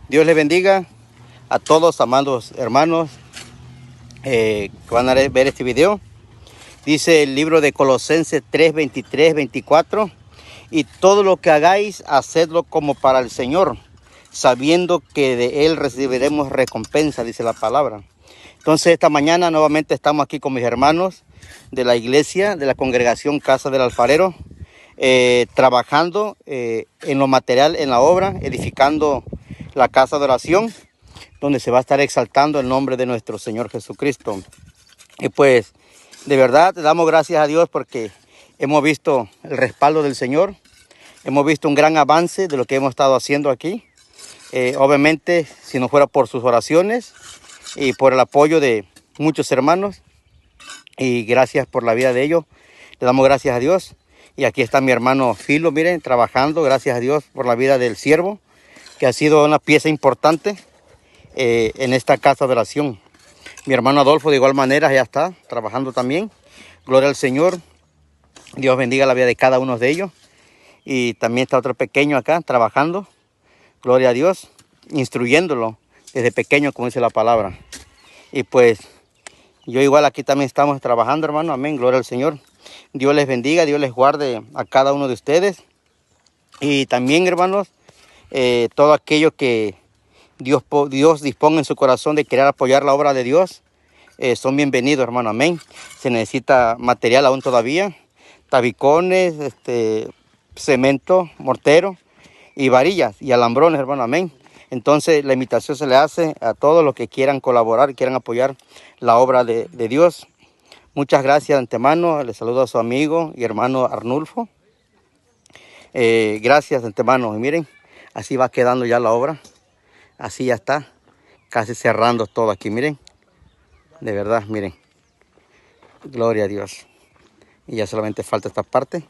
Dios les bendiga a todos, amados hermanos que van a ver este video. Dice el libro de Colosenses 3, 23, 24. Y todo lo que hagáis, hacedlo como para el Señor, sabiendo que de Él recibiremos recompensa, dice la palabra. Entonces esta mañana nuevamente estamos aquí con mis hermanos de la iglesia, de la congregación Casa del Alfarero, trabajando en lo material, en la obra, edificando la casa de oración, donde se va a estar exaltando el nombre de nuestro Señor Jesucristo. Y pues de verdad damos gracias a Dios porque hemos visto el respaldo del Señor, hemos visto un gran avance de lo que hemos estado haciendo aquí. Obviamente, si no fuera por sus oraciones y por el apoyo de muchos hermanos, y gracias por la vida de ellos, le damos gracias a Dios. Y aquí está mi hermano Filo, miren, trabajando, gracias a Dios por la vida del siervo, que ha sido una pieza importante en esta casa de oración. Mi hermano Adolfo de igual manera ya está trabajando también. Gloria al Señor. Dios bendiga la vida de cada uno de ellos. Y también está otro pequeño acá trabajando. Gloria a Dios. Instruyéndolo desde pequeño, como dice la palabra. Y pues yo igual aquí también estamos trabajando, hermano. Amén. Gloria al Señor. Dios les bendiga. Dios les guarde a cada uno de ustedes. Y también, hermanos, todo aquello que Dios disponga en su corazón de querer apoyar la obra de Dios, son bienvenidos, hermano, amén. Se necesita material aún todavía, tabicones, cemento, mortero y varillas y alambrones, hermano, amén. Entonces la invitación se le hace a todos los que quieran colaborar, quieran apoyar la obra de Dios. Muchas gracias de antemano. Les saludo a su amigo y hermano Arnulfo. Gracias de antemano. Y miren, así va quedando ya la obra. Así ya está, casi cerrando todo aquí, miren. De verdad, miren. Gloria a Dios. Y ya solamente falta esta parte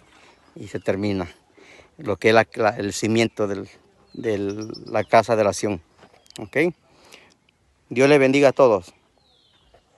y se termina lo que es el cimiento de la casa de oración. ¿Ok? Dios les bendiga a todos.